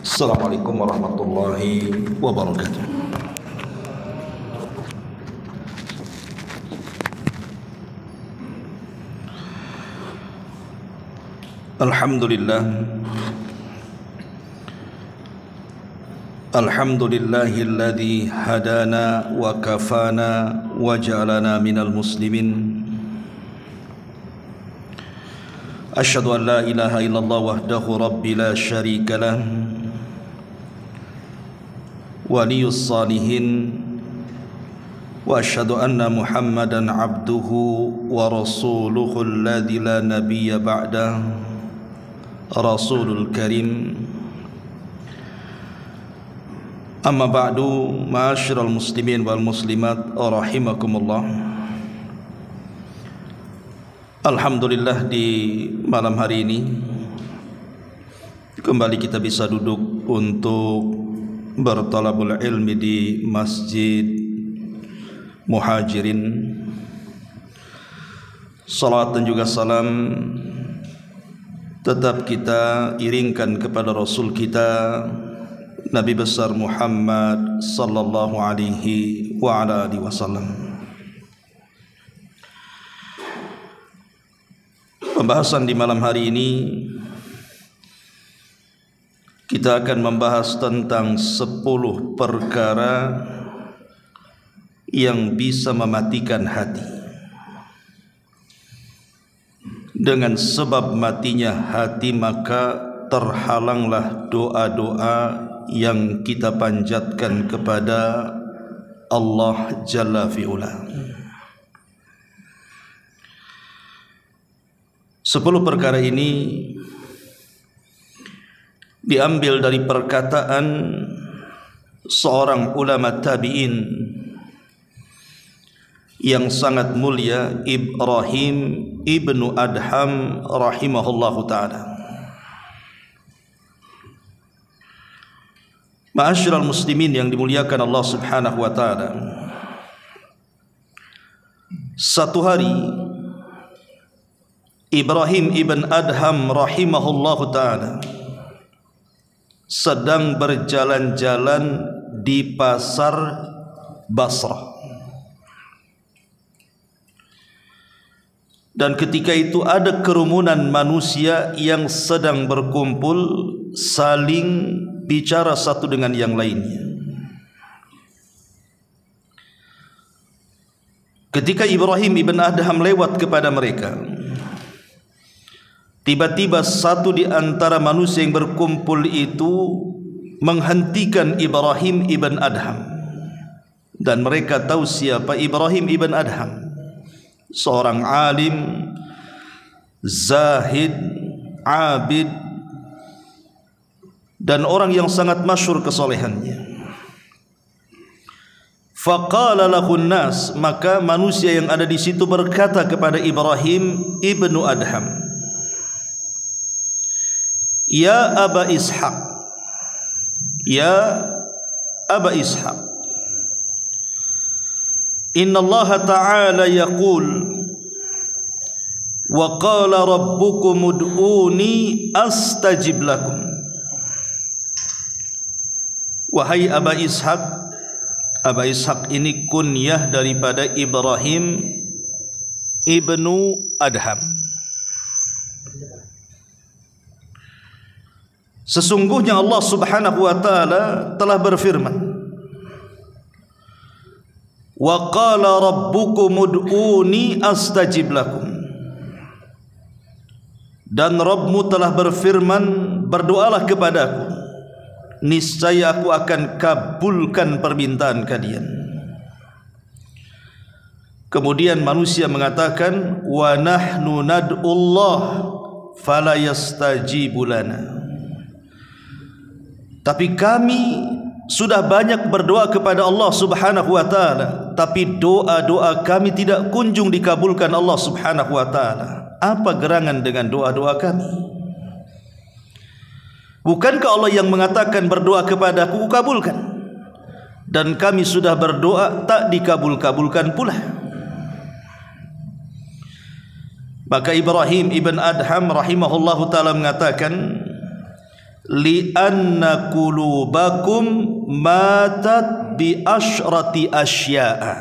Assalamualaikum warahmatullahi wabarakatuh. Alhamdulillah. Alhamdulillahilladzi hadana wa kafana wa ja'alana minal muslimin. Asyhadu an la ilaha illallah wahdahu rabbi la syarika lah. Waliyus salihin. Wa asyhadu anna Muhammadan abduhu wa rasuluhu alladzi la nabiyya ba'dah. Rasulul Karim. Amma ba'du, ma'asyiral muslimin wal muslimat rahimakumullah. Alhamdulillah, di malam hari ini kembali kita bisa duduk untuk bertalabul ilmi di Masjid Muhajirin. Salat dan juga salam tetap kita iringkan kepada Rasul kita Nabi besar Muhammad sallallahu alaihi wa ala alihi wasallam. Pembahasan di malam hari ini kita akan membahas tentang 10 perkara yang bisa mematikan hati. Dengan sebab matinya hati maka terhalanglah doa-doa yang kita panjatkan kepada Allah Jalla fi'ula. 10 perkara ini diambil dari perkataan seorang ulama tabi'in yang sangat mulia, Ibrahim ibnu Adham rahimahullahu ta'ala. Ma'asyiral muslimin yang dimuliakan Allah subhanahu wa ta'ala, satu hari Ibrahim ibn Adham rahimahullahu ta'ala sedang berjalan-jalan di pasar Basrah. Dan ketika itu ada kerumunan manusia yang sedang berkumpul, saling bicara satu dengan yang lainnya. Ketika Ibrahim ibn Adham lewat kepada mereka, tiba-tiba satu di antara manusia yang berkumpul itu menghentikan Ibrahim ibn Adham. Dan mereka tahu siapa Ibrahim ibn Adham. Seorang alim, zahid, abid, dan orang yang sangat masyhur kesolehannya. Faqala lahun nas, maka manusia yang ada di situ berkata kepada Ibrahim ibnu Adham, Ya Aba Ishaq, Ya Aba Ishaq, Inna Allah Ta'ala yaqul, Wa qala rabbukum ud'uni astajib lakum. Wahai Aba Ishaq, Aba Ishaq ini kunyah daripada Ibrahim ibnu Adham. Sesungguhnya Allah subhanahu wa ta'ala telah berfirman, Wa qala rabbukum ud'uni astajib lakum. Dan Rabbmu telah berfirman, berdoalah kepadaku, niscaya aku akan kabulkan permintaan kalian. Kemudian manusia mengatakan, Wa nahnu nad'ullah fala yastajibu lana. Tapi kami sudah banyak berdoa kepada Allah subhanahu wa ta'ala, tapi doa-doa kami tidak kunjung dikabulkan Allah subhanahu wa ta'ala. Apa gerangan dengan doa-doa kami? Bukankah Allah yang mengatakan berdoa kepada aku kabulkan? Dan kami sudah berdoa tak dikabul-kabulkan pula. Maka Ibrahim ibn Adham rahimahullahu ta'ala mengatakan, li'anna qulubakum matat bi asyrati asya'a,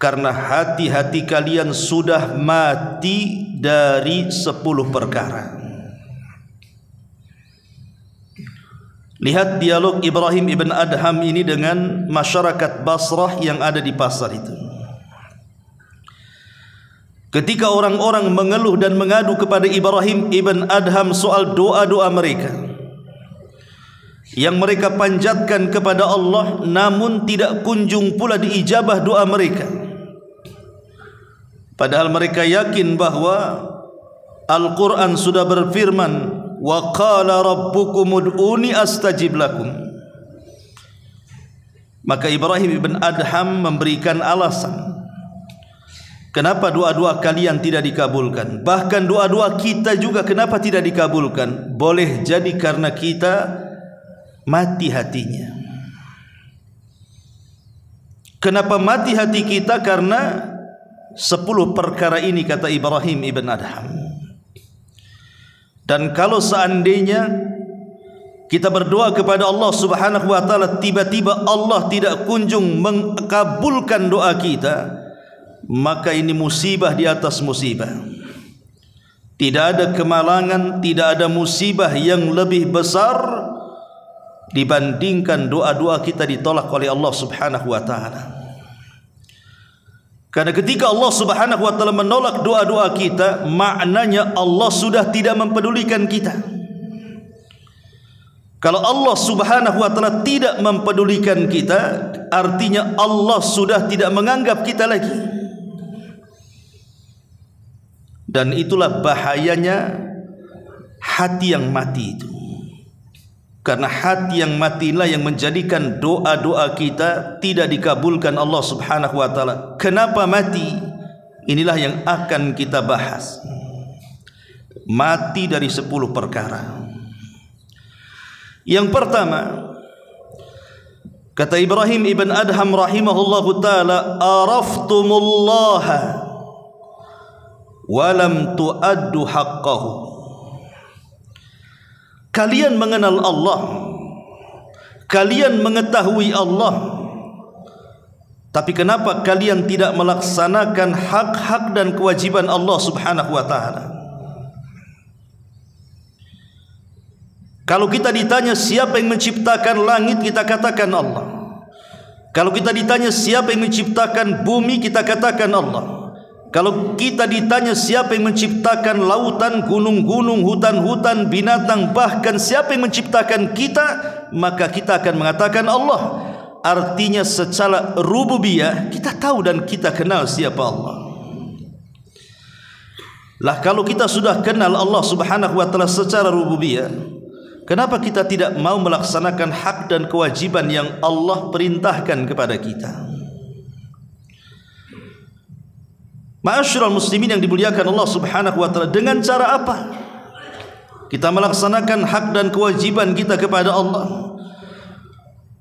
karena hati-hati kalian sudah mati dari 10 perkara. Lihat dialog Ibrahim ibn Adham ini dengan masyarakat Basrah yang ada di pasar itu. Ketika orang-orang mengeluh dan mengadu kepada Ibrahim ibn Adham soal doa-doa mereka yang mereka panjatkan kepada Allah, namun tidak kunjung pula diijabah doa mereka, padahal mereka yakin bahwa Al-Quran sudah berfirman, wa qala rabbukum ud'uni astajib lakum. Maka Ibrahim ibn Adham memberikan alasan kenapa doa-doa kalian tidak dikabulkan. Bahkan doa-doa kita juga kenapa tidak dikabulkan? Boleh jadi karena kita mati hatinya. Kenapa mati hati kita? Karena 10 perkara ini, kata Ibrahim ibn Adham. Dan kalau seandainya kita berdoa kepada Allah subhanahu wa ta'ala, tiba-tiba Allah tidak kunjung mengabulkan doa kita, maka ini musibah di atas musibah. Tidak ada kemalangan, tidak ada musibah yang lebih besar dibandingkan doa-doa kita ditolak oleh Allah subhanahu wa ta'ala. Karena ketika Allah subhanahu wa ta'ala menolak doa-doa kita, maknanya Allah sudah tidak mempedulikan kita. Kalau Allah subhanahu wa ta'ala tidak mempedulikan kita, artinya Allah sudah tidak menganggap kita lagi. Dan itulah bahayanya hati yang mati itu. Karena hati yang matilah yang menjadikan doa-doa kita tidak dikabulkan Allah subhanahu wa ta'ala. Kenapa mati? Inilah yang akan kita bahas. Mati dari 10 perkara. Yang pertama, kata Ibrahim ibn Adham rahimahullahu ta'ala, araftumullaha walam tuaddu haqqahu. Kalian mengenal Allah, kalian mengetahui Allah, tapi kenapa kalian tidak melaksanakan hak-hak dan kewajiban Allah subhanahu wa ta'ala? Kalau kita ditanya siapa yang menciptakan langit, kita katakan Allah. Kalau kita ditanya siapa yang menciptakan bumi, kita katakan Allah. Kalau kita ditanya siapa yang menciptakan lautan, gunung-gunung, hutan-hutan, binatang, bahkan siapa yang menciptakan kita, maka kita akan mengatakan Allah. Artinya secara rububiyah kita tahu dan kita kenal siapa Allah. Lah kalau kita sudah kenal Allah subhanahu wa ta'ala secara rububiyah, kenapa kita tidak mau melaksanakan hak dan kewajiban yang Allah perintahkan kepada kita? Ma'asyiral muslimin yang dimuliakan Allah subhanahu wa ta'ala, dengan cara apa kita melaksanakan hak dan kewajiban kita kepada Allah?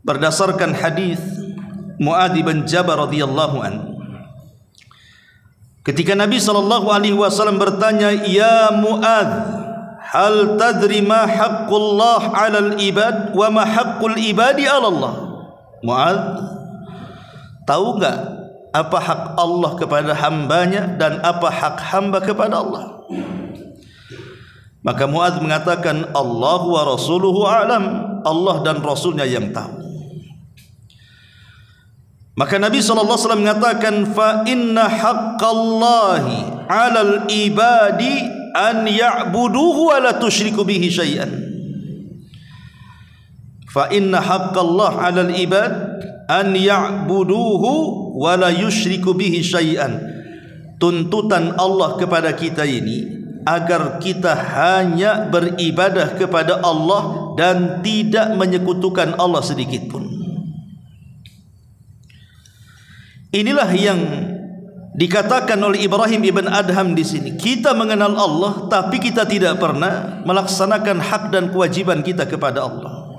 Berdasarkan hadis Mu'adz bin Jabal radhiyallahu anhu, ketika Nabi SAW bertanya, ya Mu'adz, hal tadri ma haqqullah 'alal ibad wa ma haqqul ibadi 'ala Allah? Mu'adz, tahu enggak apa hak Allah kepada hambanya dan apa hak hamba kepada Allah? Maka Mu'adz mengatakan, Allah wa rasuluhu a'lam, Allah dan Rasulnya yang tahu. Maka Nabi SAW mengatakan, fa inna haqqallahi 'alal ibadi an ya'buduhu wa la tusyriku bihi syai'an. Fa inna haqqallahi 'alal ibad an ya'buduhu wa la yusyriku bihi syai'an. Tuntutan Allah kepada kita ini agar kita hanya beribadah kepada Allah dan tidak menyekutukan Allah sedikit pun. Inilah yang dikatakan oleh Ibrahim ibn Adham di sini. Kita mengenal Allah tapi kita tidak pernah melaksanakan hak dan kewajiban kita kepada Allah.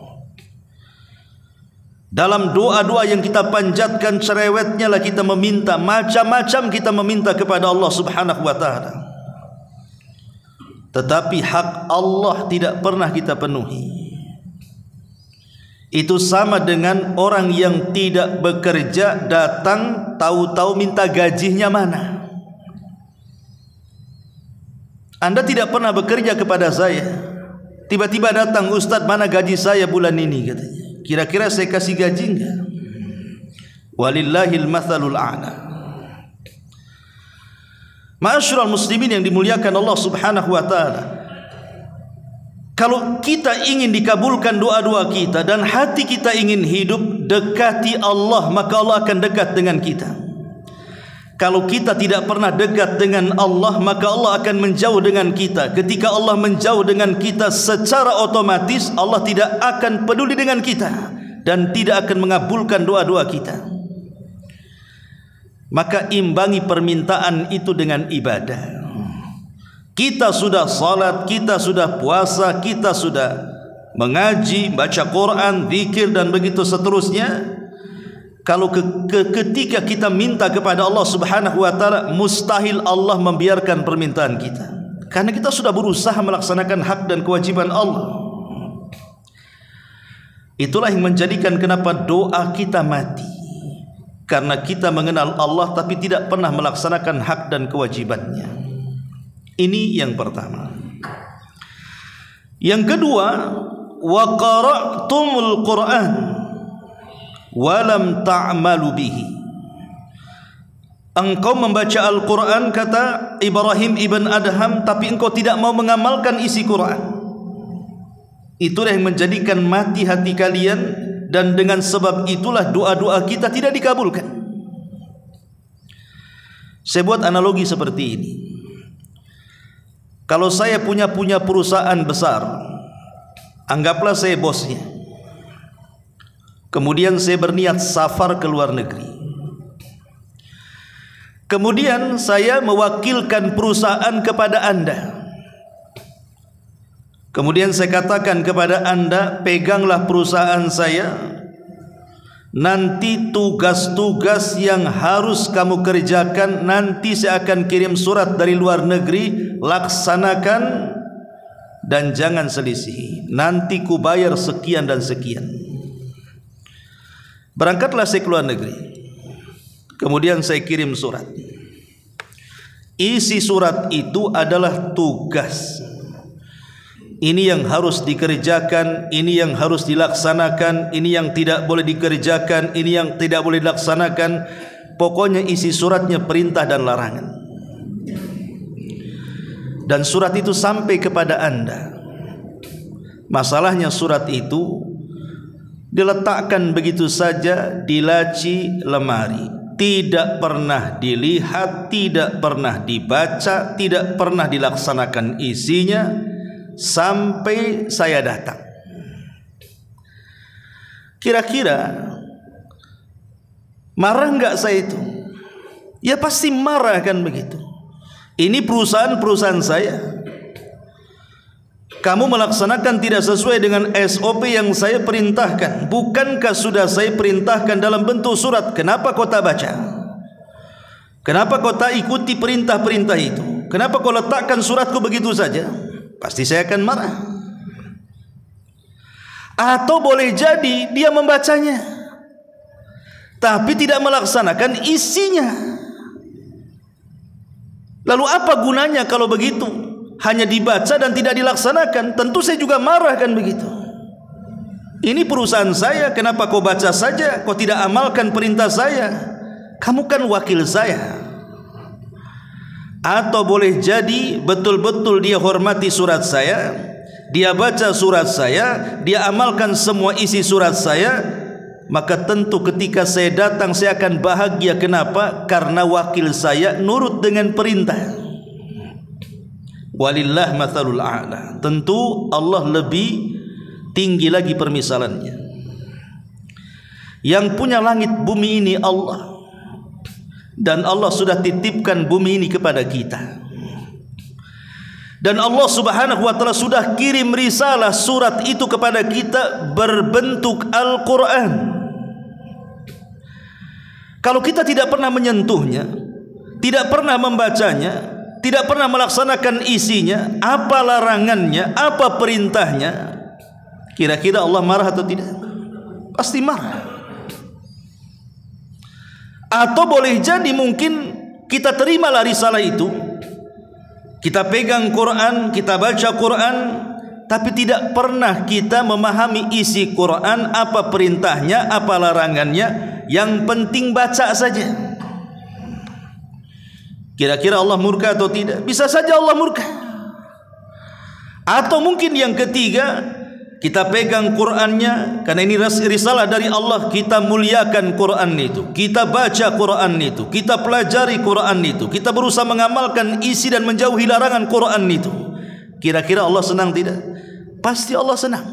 Dalam doa-doa yang kita panjatkan, cerewetnya lah kita meminta, macam-macam kita meminta kepada Allah subhanahu wa ta'ala. tetapi hak Allah tidak pernah kita penuhi. Itu sama dengan orang yang tidak bekerja datang tahu-tahu minta gajinya mana. Anda tidak pernah bekerja kepada saya, tiba-tiba datang, Ustadz mana gaji saya bulan ini katanya. Kira-kira saya kasih gaji enggak? Walillahil mathalul a'la. Ma'asyiral muslimin yang dimuliakan Allah Subhanahu wa taala, kalau kita ingin dikabulkan doa-doa kita dan hati kita ingin hidup dekati Allah, maka Allah akan dekat dengan kita. Kalau kita tidak pernah dekat dengan Allah, maka Allah akan menjauh dengan kita. Ketika Allah menjauh dengan kita, secara otomatis Allah tidak akan peduli dengan kita dan tidak akan mengabulkan doa-doa kita. Maka imbangi permintaan itu dengan ibadah. Kita sudah salat, kita sudah puasa, kita sudah mengaji, baca Quran, zikir dan begitu seterusnya. Kalau ketika kita minta kepada Allah Subhanahu wa taala, mustahil Allah membiarkan permintaan kita, karena kita sudah berusaha melaksanakan hak dan kewajiban Allah. Itulah yang menjadikan kenapa doa kita mati, karena kita mengenal Allah tapi tidak pernah melaksanakan hak dan kewajibannya. Ini yang pertama. Yang kedua, wa qara'tumul Qur'an walam ta'malu bihi. Engkau membaca Al-Quran, kata Ibrahim ibn Adham, tapi engkau tidak mau mengamalkan isi Quran. Itulah yang menjadikan mati hati kalian, dan dengan sebab itulah doa-doa kita tidak dikabulkan. Saya buat analogi seperti ini. Kalau saya punya perusahaan besar, anggaplah saya bosnya. Kemudian saya berniat safar ke luar negeri. Kemudian saya mewakilkan perusahaan kepada Anda. Kemudian saya katakan kepada Anda, peganglah perusahaan saya. Nanti tugas-tugas yang harus kamu kerjakan, nanti saya akan kirim surat dari luar negeri, laksanakan dan jangan selisihi. Nanti ku bayar sekian dan sekian. Berangkatlah saya ke luar negeri. Kemudian saya kirim surat. Isi surat itu adalah tugas. Ini yang harus dikerjakan, ini yang harus dilaksanakan, ini yang tidak boleh dikerjakan, ini yang tidak boleh dilaksanakan. Pokoknya isi suratnya perintah dan larangan. Dan surat itu sampai kepada Anda. Masalahnya surat itu diletakkan begitu saja di laci lemari, tidak pernah dilihat, tidak pernah dibaca, tidak pernah dilaksanakan isinya sampai saya datang. Kira-kira marah enggak saya itu? Ya pasti marah kan begitu. Ini perusahaan saya. Kamu melaksanakan tidak sesuai dengan SOP yang saya perintahkan. Bukankah sudah saya perintahkan dalam bentuk surat? Kenapa kau tak baca? Kenapa kau tak ikuti perintah-perintah itu? Kenapa kau letakkan suratku begitu saja? Pasti saya akan marah. Atau boleh jadi dia membacanya tapi tidak melaksanakan isinya. Lalu apa gunanya kalau begitu? Hanya dibaca dan tidak dilaksanakan. Tentu saya juga marah kan begitu. Ini perusahaan saya, kenapa kau baca saja, kau tidak amalkan perintah saya? Kamu kan wakil saya. Atau boleh jadi betul-betul dia hormati surat saya, dia baca surat saya, dia amalkan semua isi surat saya, maka tentu ketika saya datang saya akan bahagia. Kenapa? Karena wakil saya nurut dengan perintah. Walillah mathalul a'la. Tentu Allah lebih tinggi lagi permisalannya. Yang punya langit bumi ini Allah, dan Allah sudah titipkan bumi ini kepada kita. Dan Allah Subhanahu wa taala sudah kirim risalah surat itu kepada kita berbentuk Al-Quran. Kalau kita tidak pernah menyentuhnya, tidak pernah membacanya, tidak pernah melaksanakan isinya, apa larangannya, apa perintahnya, kira-kira Allah marah atau tidak? Pasti marah. Atau boleh jadi mungkin kita terimalah risalah itu, kita pegang Quran, kita baca Quran, tapi tidak pernah kita memahami isi Quran, apa perintahnya, apa larangannya, yang penting baca saja. Kira-kira Allah murka atau tidak? Bisa saja Allah murka. Atau mungkin yang ketiga, kita pegang Qurannya, karena ini risalah dari Allah, kita muliakan Quran itu, kita baca Quran itu, kita pelajari Quran itu, kita berusaha mengamalkan isi dan menjauhi larangan Quran itu. Kira-kira Allah senang tidak? Pasti Allah senang.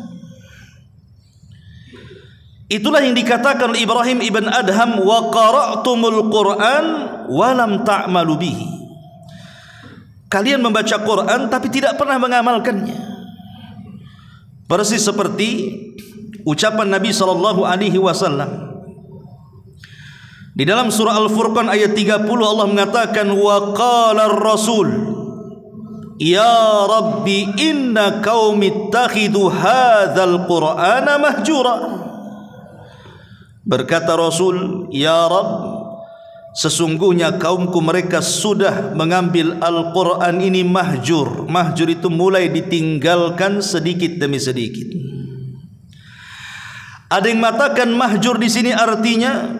Itulah yang dikatakan oleh Ibrahim ibn Adham, wa qara'tumul Qur'an wa lam ta'malu bihi. Kalian membaca Quran tapi tidak pernah mengamalkannya. Persis seperti ucapan Nabi SAW di dalam surah Al-Furqan ayat 30, Allah mengatakan, wa qala ar-rasul ya rabbi inna qaumi ittakhidhu hadzal qur'ana mahjura. Berkata Rasul, ya Rabb, sesungguhnya kaumku mereka sudah mengambil Al-Quran ini mahjur. Mahjur itu mulai ditinggalkan sedikit demi sedikit. Ada yang mengatakan mahjur di sini artinya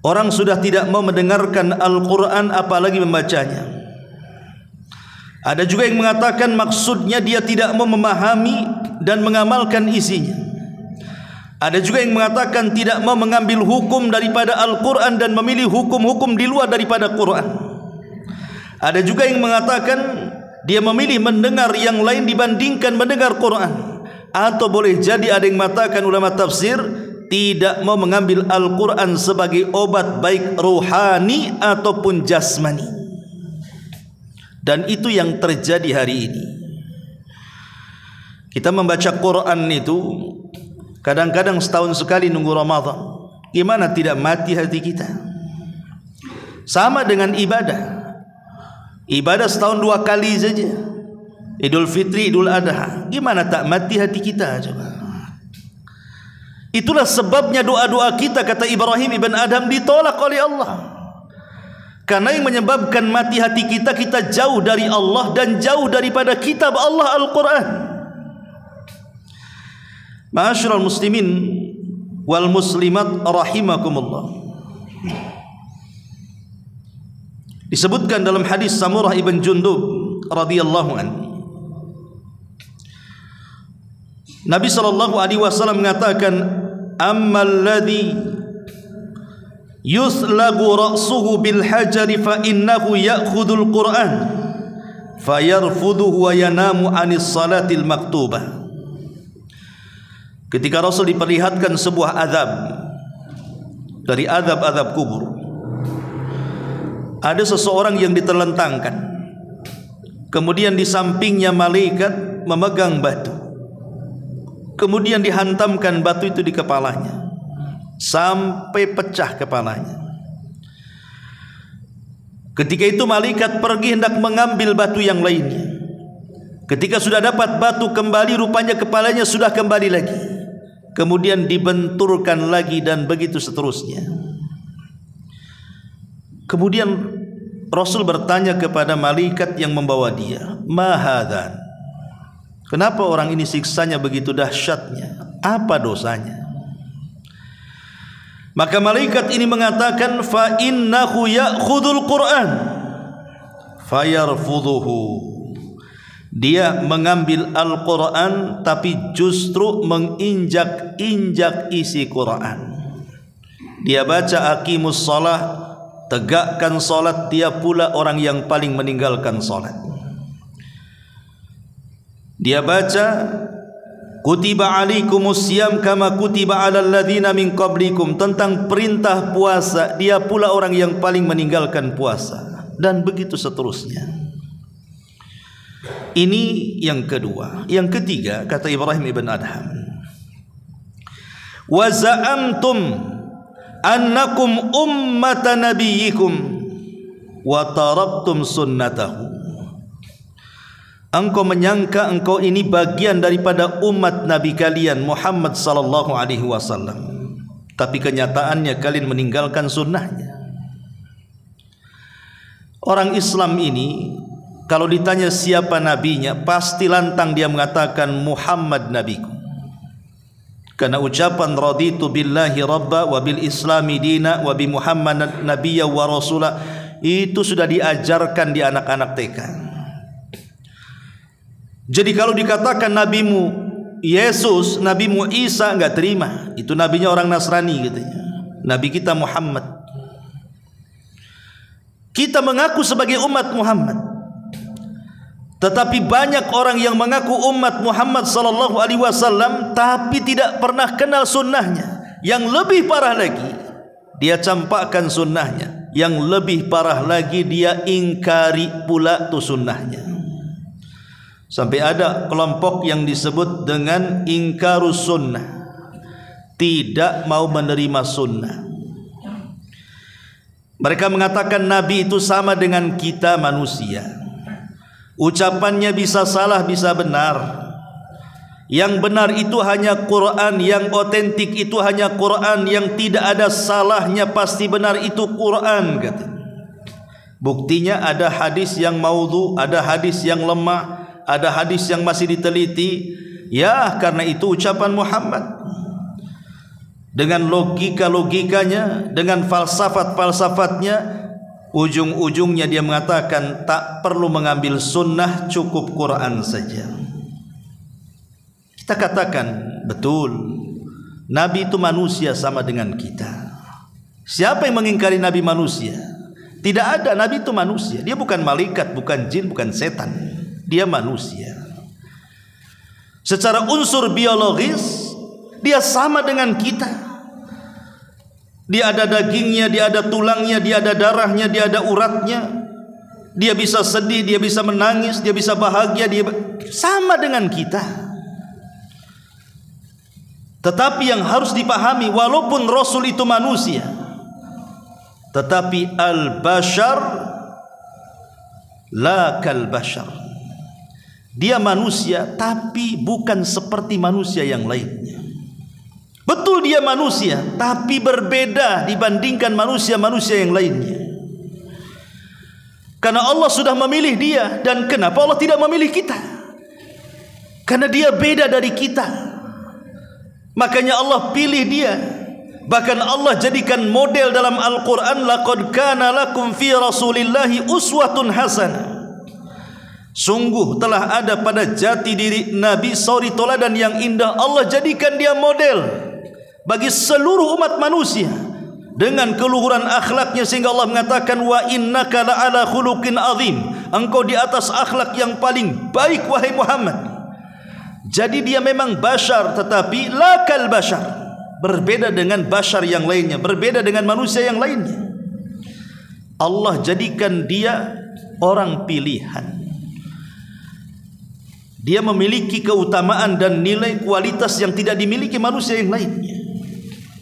orang sudah tidak mau mendengarkan Al-Quran apalagi membacanya. Ada juga yang mengatakan maksudnya dia tidak mau memahami dan mengamalkan isinya. Ada juga yang mengatakan tidak mau mengambil hukum daripada Al-Quran dan memilih hukum-hukum di luar daripada Quran. Ada juga yang mengatakan dia memilih mendengar yang lain dibandingkan mendengar Quran. Atau boleh jadi ada yang mengatakan ulama tafsir tidak mau mengambil Al-Quran sebagai obat baik rohani ataupun jasmani. Dan itu yang terjadi hari ini. Kita membaca Quran itu kadang-kadang setahun sekali nunggu Ramadan. Gimana tidak mati hati kita? Sama dengan ibadah. Ibadah setahun 2 kali saja. Idul Fitri, Idul Adha. Gimana tak mati hati kita? Coba. Itulah sebabnya doa-doa kita, kata Ibrahim ibn Adham, ditolak oleh Allah. Karena yang menyebabkan mati hati kita, kita jauh dari Allah dan jauh daripada kitab Allah Al-Quran. Ma'asyiral muslimin wal muslimat rahimakumullah. Disebutkan dalam hadis Samurah ibn Jundub radhiyallahu anhu, Nabi sallallahu alaihi wasallam mengatakan, ammal ladzi yuslagu ra'suhu bil hajari fa innahu ya'khudul Qur'an fayarfuduhu wa yanamu anis salatil maktubah. Ketika Rasul diperlihatkan sebuah azab dari azab-azab kubur, ada seseorang yang diterlentangkan, kemudian di sampingnya malaikat memegang batu, kemudian dihantamkan batu itu di kepalanya sampai pecah kepalanya. Ketika itu malaikat pergi hendak mengambil batu yang lainnya. Ketika sudah dapat batu kembali, rupanya kepalanya sudah kembali lagi. Kemudian dibenturkan lagi dan begitu seterusnya. Kemudian Rasul bertanya kepada malaikat yang membawa dia, ma hadan? Kenapa orang ini siksanya begitu dahsyatnya? Apa dosanya? Maka malaikat ini mengatakan, fa innahu ya'khudul Qur'an fayarfuduhu. Dia mengambil Al-Quran tapi justru menginjak-injak isi Quran. Dia baca aqimus salah, tegakkan salat, dia pula orang yang paling meninggalkan salat. Dia baca kutiba alaikumus siyam kama kutiba alal ladzina min qablikum, tentang perintah puasa, dia pula orang yang paling meninggalkan puasa, dan begitu seterusnya. Ini yang kedua. Yang ketiga, kata Ibrahim ibn Adham, wa za'amtum annakum ummata nabiyyikum, wa taraktum sunnatahu. Engkau menyangka engkau ini bagian daripada umat Nabi kalian Muhammad sallallahu alaihi wasallam, tapi kenyataannya kalian meninggalkan sunnahnya. Orang Islam ini kalau ditanya siapa nabinya, pasti lantang dia mengatakan Muhammad nabiku. Karena ucapan raditu billahi rabba wa bil islami dina wa bi Muhammadan nabiyya wa rasula itu sudah diajarkan di anak-anak TK. Jadi kalau dikatakan nabimu Yesus, nabimu Isa, enggak terima. Itu nabinya orang Nasrani katanya. Nabi kita Muhammad. Kita mengaku sebagai umat Muhammad. Tetapi banyak orang yang mengaku umat Muhammad sallallahu alaihi wasallam tapi tidak pernah kenal sunnahnya. Yang lebih parah lagi, dia campakkan sunnahnya. Yang lebih parah lagi, dia ingkari pula tu sunnahnya. Sampai ada kelompok yang disebut dengan ingkarus sunnah, tidak mau menerima sunnah. Mereka mengatakan Nabi itu sama dengan kita manusia. Ucapannya bisa salah, bisa benar. Yang benar itu hanya Quran, yang otentik itu hanya Quran, yang tidak ada salahnya pasti benar itu Quran katanya. Buktinya ada hadis yang maudhu, ada hadis yang lemah, ada hadis yang masih diteliti. Ya, karena itu ucapan Muhammad. Dengan logika-logikanya, dengan falsafat-falsafatnya, ujung-ujungnya dia mengatakan tak perlu mengambil sunnah, cukup Quran saja. Kita katakan betul, Nabi itu manusia sama dengan kita. Siapa yang mengingkari Nabi manusia? Tidak ada. Nabi itu manusia. Dia bukan malaikat, bukan jin, bukan setan. Dia manusia. Secara unsur biologis dia sama dengan kita. Dia ada dagingnya, dia ada tulangnya, dia ada darahnya, dia ada uratnya. Dia bisa sedih, dia bisa menangis, dia bisa bahagia, dia sama dengan kita. Tetapi yang harus dipahami, walaupun Rasul itu manusia, tetapi al-bashar la kal-bashar. Dia manusia tapi bukan seperti manusia yang lainnya. Betul dia manusia tapi berbeda dibandingkan manusia-manusia yang lainnya. Karena Allah sudah memilih dia. Dan kenapa Allah tidak memilih kita? Karena dia beda dari kita. Makanya Allah pilih dia. Bahkan Allah jadikan model dalam Al-Quran, laqad kana lakum fi rasulillahi uswatun hasanah. Sungguh telah ada pada jati diri Nabi suri teladan yang indah. Allah jadikan dia model bagi seluruh umat manusia dengan keluhuran akhlaknya, sehingga Allah mengatakan wa innaka la'ala khuluqin azim. Engkau di atas akhlak yang paling baik wahai Muhammad. Jadi dia memang bashar tetapi la kal bashar, berbeda dengan bashar yang lainnya, berbeda dengan manusia yang lainnya. Allah jadikan dia orang pilihan. Dia memiliki keutamaan dan nilai kualitas yang tidak dimiliki manusia yang lainnya.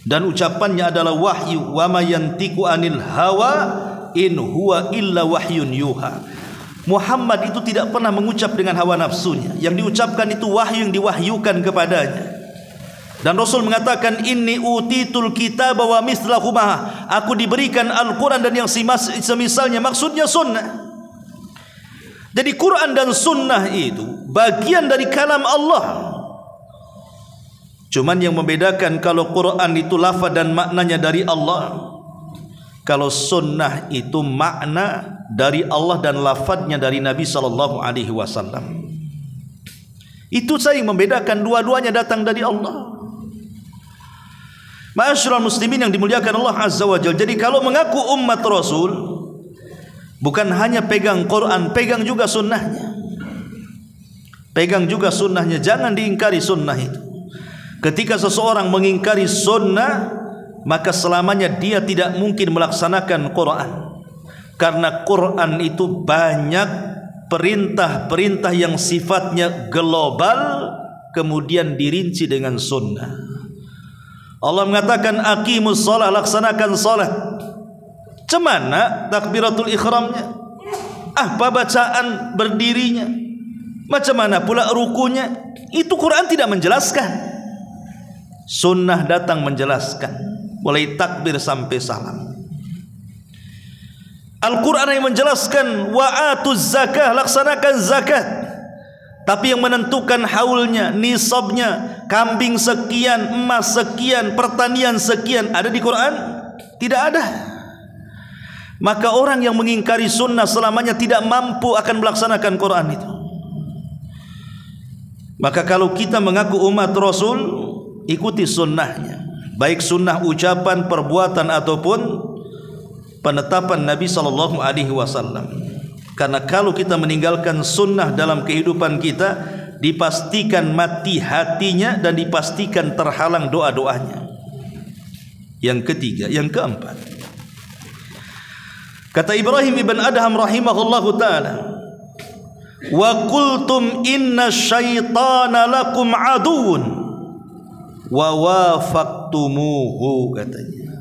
Dan ucapannya adalah wahyu, wa ma yantiqu anil hawa in huwa illa wahyun yuha. Muhammad itu tidak pernah mengucap dengan hawa nafsunya. Yang diucapkan itu wahyu yang diwahyukan kepadanya. Dan Rasul mengatakan inni utitul kitaba wa mislahu ma'a. Aku diberikan Al-Quran dan yang semisalnya, maksudnya sunnah. Jadi Quran dan sunnah itu bagian dari kalam Allah. Cuman yang membedakan, kalau Quran itu lafaz dan maknanya dari Allah, kalau sunnah itu makna dari Allah dan lafaznya dari Nabi sallallahu alaihi wasallam. Itu saja yang membedakan, dua-duanya datang dari Allah. Ma'asyiral muslimin yang dimuliakan Allah azza wa jalla. Jadi kalau mengaku umat Rasul, bukan hanya pegang Quran, pegang juga sunnahnya. Pegang juga sunnahnya, jangan diingkari sunnah itu. Ketika seseorang mengingkari sunnah, maka selamanya dia tidak mungkin melaksanakan Quran. Karena Quran itu banyak perintah-perintah yang sifatnya global, kemudian dirinci dengan sunnah. Allah mengatakan aqimus shalah, laksanakan salat. Macam mana takbiratul ihramnya? Apa bacaan berdirinya? Macam mana pula rukunya? Itu Quran tidak menjelaskan. Sunnah datang menjelaskan, mulai takbir sampai salam. Al-Quran yang menjelaskan wa atuz zakah, laksanakan zakat. Tapi yang menentukan haulnya, nisabnya, kambing sekian, emas sekian, pertanian sekian, ada di Quran? Tidak ada. Maka orang yang mengingkari sunnah selamanya tidak mampu akan melaksanakan Quran itu. Maka kalau kita mengaku umat Rasul, ikuti sunnahnya, baik sunnah ucapan, perbuatan ataupun penetapan Nabi SAW. Karena kalau kita meninggalkan sunnah dalam kehidupan kita, dipastikan mati hatinya dan dipastikan terhalang doa-doanya. Yang ketiga, yang keempat, kata Ibrahim ibn Adham rahimahullahu ta'ala, wa qultum inna syaitana lakum aduun wa wafaqtumuhu, katanya,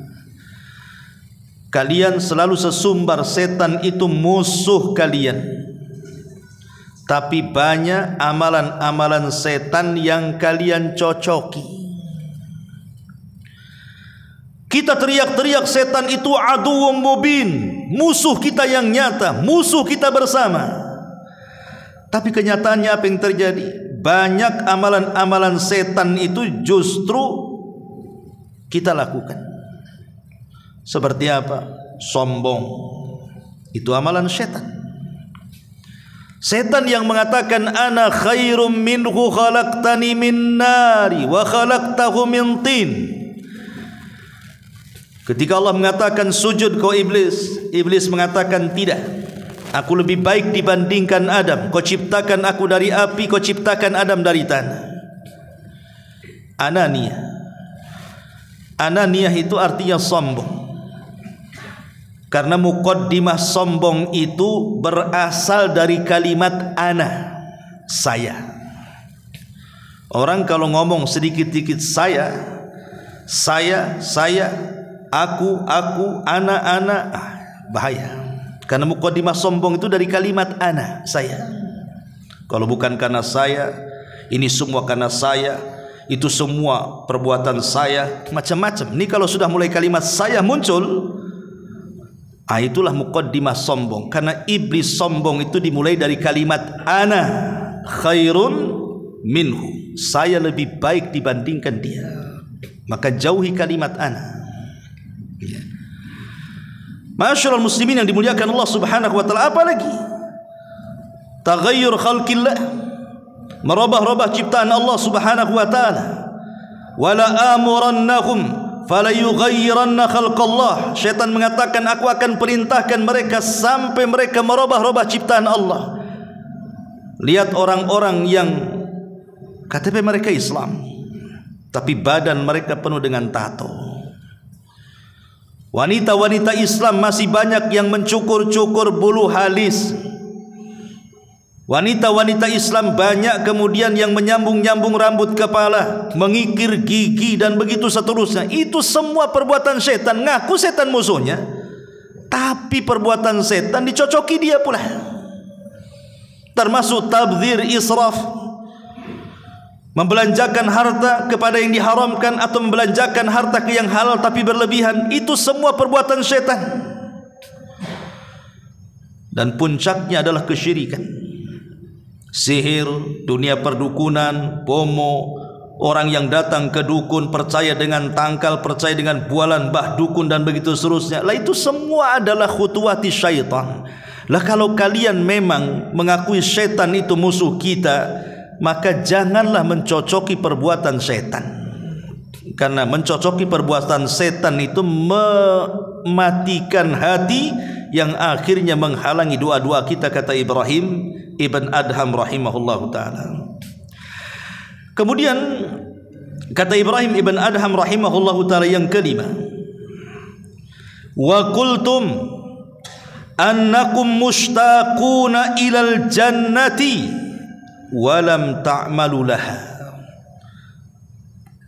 kalian selalu sesumbar setan itu musuh kalian, tapi banyak amalan-amalan setan yang kalian cocoki. Kita teriak-teriak setan itu aduwwum mubin, musuh kita yang nyata, musuh kita bersama. Tapi kenyataannya apa yang terjadi? Banyak amalan-amalan setan itu justru kita lakukan. Seperti apa? Sombong. Itu amalan setan. Setan yang mengatakan ana khairum minhu khalaqtani min nari wa khalaqtahu min tin. Ketika Allah mengatakan sujud kau iblis, iblis mengatakan tidak, aku lebih baik dibandingkan Adam. Kau ciptakan aku dari api, kau ciptakan Adam dari tanah. Ananiyah. Ananiyah itu artinya sombong. Karena muqaddimah sombong itu berasal dari kalimat ana, saya. Orang kalau ngomong sedikit-sedikit saya, aku, ana, bahaya. Karena muqaddimah sombong itu dari kalimat ana, saya. Kalau bukan karena saya, ini semua karena saya, itu semua perbuatan saya, macam-macam. Ini kalau sudah mulai kalimat saya muncul, itulah muqaddimah sombong. Karena iblis sombong itu dimulai dari kalimat ana khairun minhu, saya lebih baik dibandingkan dia. Maka jauhi kalimat ana. Masyarul muslimin yang dimuliakan Allah Subhanahu wa taala, apa lagi? Taghayyur khalqillah, merubah-rubah ciptaan Allah Subhanahu wa taala. Wala amurannahum fala yughayyiranna khalqallah. Syaitan mengatakan aku akan perintahkan mereka sampai mereka merubah-rubah ciptaan Allah. Lihat orang-orang yang KTP mereka Islam, tapi badan mereka penuh dengan tato. Wanita-wanita Islam masih banyak yang mencukur-cukur bulu halis. Wanita-wanita Islam banyak kemudian yang menyambung-nyambung rambut kepala, mengikir gigi dan begitu seterusnya. Itu semua perbuatan setan. Ngaku setan musuhnya, tapi perbuatan setan dicocoki dia pula. Termasuk tabdzir, israf, membelanjakan harta kepada yang diharamkan atau membelanjakan harta ke yang halal tapi berlebihan. Itu semua perbuatan syaitan. Dan puncaknya adalah kesyirikan, sihir, dunia perdukunan, pomo, orang yang datang ke dukun percaya dengan tangkal, percaya dengan bualan bah dukun dan begitu seterusnya. Lah itu semua adalah khutuwati syaitan. Lah kalau kalian memang mengakui syaitan itu musuh kita, maka janganlah mencocoki perbuatan setan. Karena mencocoki perbuatan setan itu mematikan hati yang akhirnya menghalangi doa-doa kita, kata Ibrahim ibn Adham rahimahullahu ta'ala. Kemudian kata Ibrahim ibn Adham rahimahullahu ta'ala yang kelima, wa qultum annakum mushtaquna ilal jannati walam ta'malu laha.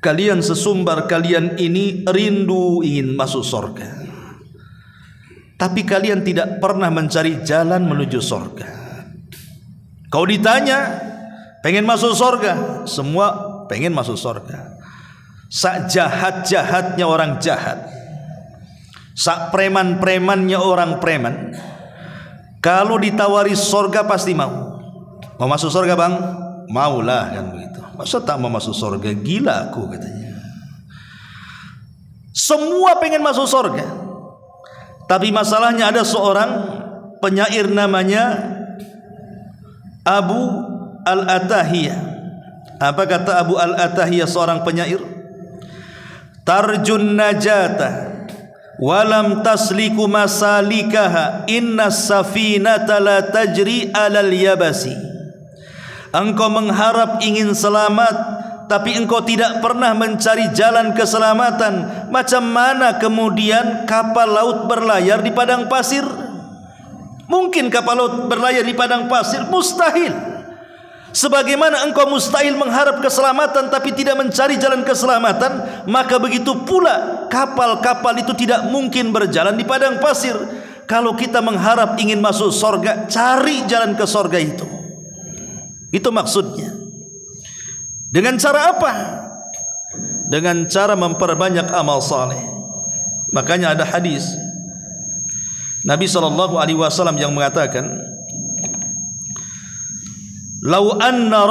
Kalian sesumbar kalian ini rindu ingin masuk surga, tapi kalian tidak pernah mencari jalan menuju surga. Kau ditanya, pengen masuk surga? Semua pengen masuk surga. Sak jahat-jahatnya orang jahat, sak preman-premannya orang preman, kalau ditawari surga pasti mau. Mau masuk surga bang? Maulah, kan begitu. Masa tak mau masuk surga? Gila aku, katanya. Semua pengen masuk surga, tapi masalahnya ada seorang penyair namanya Abu Al-Atahiyah. Apa kata Abu Al-Atahiyah, seorang penyair? Tarjun najata walam tasliku masalikaha, inna safinata la tajri alal yabasi. Engkau mengharap ingin selamat, tapi engkau tidak pernah mencari jalan keselamatan. Macam mana kemudian kapal laut berlayar di padang pasir? Mungkin kapal laut berlayar di padang pasir? Mustahil. Sebagaimana engkau mustahil mengharap keselamatan tapi tidak mencari jalan keselamatan, maka begitu pula kapal-kapal itu tidak mungkin berjalan di padang pasir. Kalau kita mengharap ingin masuk surga, cari jalan ke surga itu. Itu maksudnya. Dengan cara apa? Dengan cara memperbanyak amal saleh. Makanya ada hadis Nabi SAW yang mengatakan, Lau anna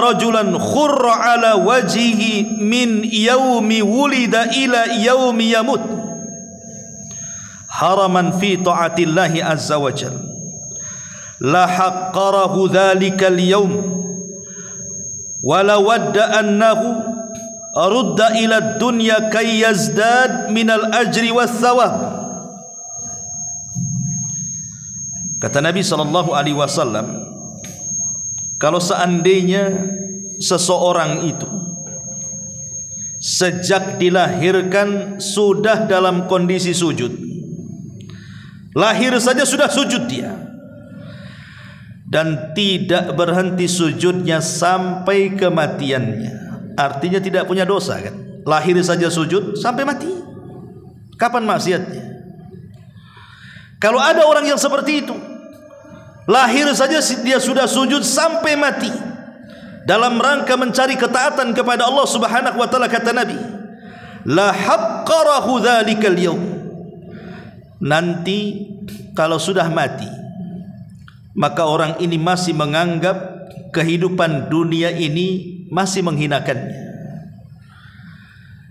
rajulan khurra ala wajhihi min yaumi wulida ila yaumi yamut haraman fi ta'atillahi azza wa jalla la haqqarahu dhalikal yawm wa la wadda annahu rudda ila dunya kay yazdad minal ajri was thawab. Kata Nabi SAW, kalau seandainya seseorang itu sejak dilahirkan sudah dalam kondisi sujud, lahir saja sudah sujud dia, dan tidak berhenti sujudnya sampai kematiannya, artinya tidak punya dosa, kan? Lahir saja sujud sampai mati. Kapan maksiatnya? Kalau ada orang yang seperti itu, lahir saja dia sudah sujud sampai mati dalam rangka mencari ketaatan kepada Allah Subhanahu wa taala, kata Nabi, la haqqarahu dzalikal yaum. Nanti kalau sudah mati, maka orang ini masih menganggap kehidupan dunia ini masih menghinakannya.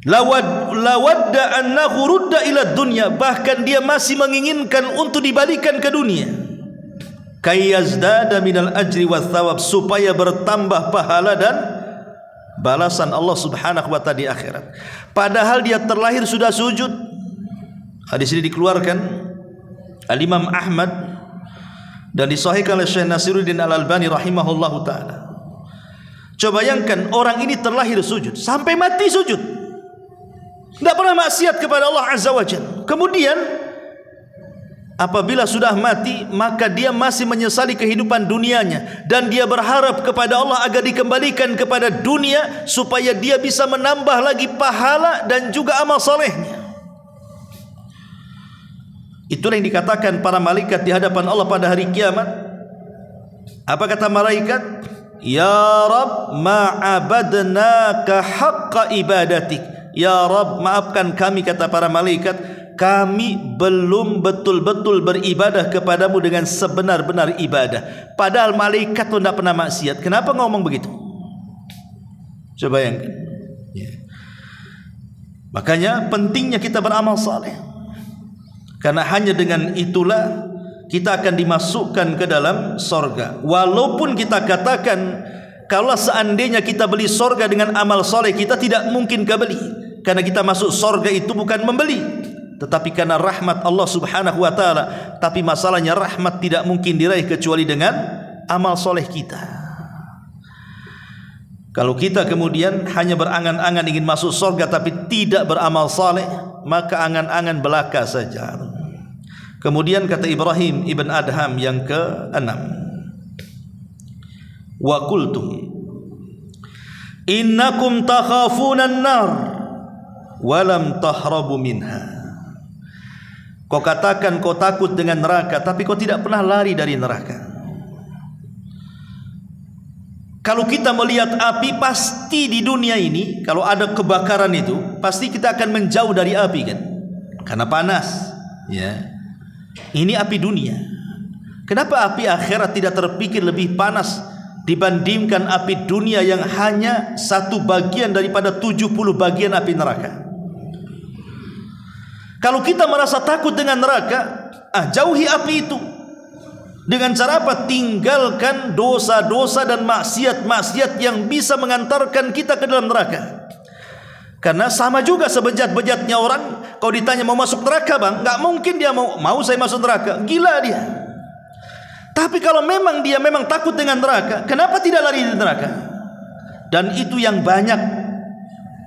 Lawadda annahu rudda ila dunya, bahkan dia masih menginginkan untuk dibalikan ke dunia, kayazdada minal ajri wath thawab, supaya bertambah pahala dan balasan Allah Subhanahu wa taala di akhirat. Padahal dia terlahir sudah sujud. Hadis ini dikeluarkan Al-Imam Ahmad dan disahihkan oleh Syekh Nasiruddin Al-Albani rahimahullahu taala. Coba bayangkan, orang ini terlahir sujud sampai mati sujud, tidak pernah maksiat kepada Allah Azza wa Jalla. Kemudian apabila sudah mati, maka dia masih menyesali kehidupan dunianya, dan dia berharap kepada Allah agar dikembalikan kepada dunia supaya dia bisa menambah lagi pahala dan juga amal salehnya. Itulah yang dikatakan para malaikat di hadapan Allah pada hari kiamat. Apa kata malaikat? Ya Rabb, ma'abadnaka haqqa ibadatik. Ya Rabb, maafkan kami, kata para malaikat, kami belum betul-betul beribadah kepadamu dengan sebenar-benar ibadah. Padahal malaikat itu tidak pernah maksiat. Kenapa ngomong begitu? Coba bayangkan. Makanya pentingnya kita beramal saleh, karena hanya dengan itulah kita akan dimasukkan ke dalam surga. Walaupun kita katakan, kalau seandainya kita beli surga dengan amal saleh, kita tidak mungkin kebeli, karena kita masuk surga itu bukan membeli, tetapi karena rahmat Allah Subhanahu wa taala. Tapi masalahnya rahmat tidak mungkin diraih kecuali dengan amal soleh kita. Kalau kita kemudian hanya berangan-angan ingin masuk surga tapi tidak beramal soleh, maka angan-angan belaka saja. Kemudian kata Ibrahim ibn Adham yang ke-6, wa qultum innakum takhafuna an-nar wa lam tahrabu minha. Kau katakan kau takut dengan neraka, tapi kau tidak pernah lari dari neraka. Kalau kita melihat api, pasti di dunia ini kalau ada kebakaran itu, pasti kita akan menjauh dari api kan, karena panas ya. Ini api dunia. Kenapa api akhirat tidak terpikir lebih panas dibandingkan api dunia yang hanya satu bagian daripada 70 bagian api neraka? Kalau kita merasa takut dengan neraka, jauhi api itu. Dengan cara apa? Tinggalkan dosa-dosa dan maksiat-maksiat yang bisa mengantarkan kita ke dalam neraka. Karena sama juga sebejat-bejatnya orang, kalau ditanya mau masuk neraka bang, nggak mungkin dia mau saya masuk neraka. Gila dia. Tapi kalau memang dia memang takut dengan neraka, kenapa tidak lari dari neraka? Dan itu yang banyak.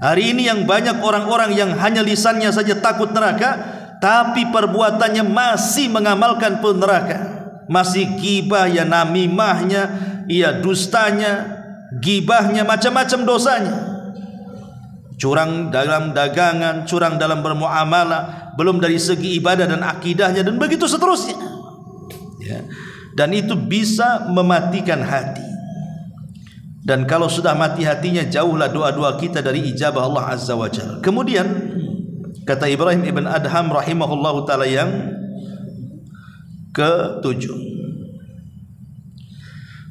Hari ini yang banyak orang-orang yang hanya lisannya saja takut neraka, tapi perbuatannya masih mengamalkan pun neraka. Masih gibah ya, namimahnya, ya dustanya, gibahnya, macam-macam dosanya. Curang dalam dagangan, curang dalam bermuamalah, belum dari segi ibadah dan akidahnya, dan begitu seterusnya ya. Dan itu bisa mematikan hati. Dan kalau sudah mati hatinya, jauhlah doa-doa kita dari ijabah Allah Azza wa Jalla. Kemudian kata Ibrahim ibn Adham rahimahullahu ta'ala yang ke-7,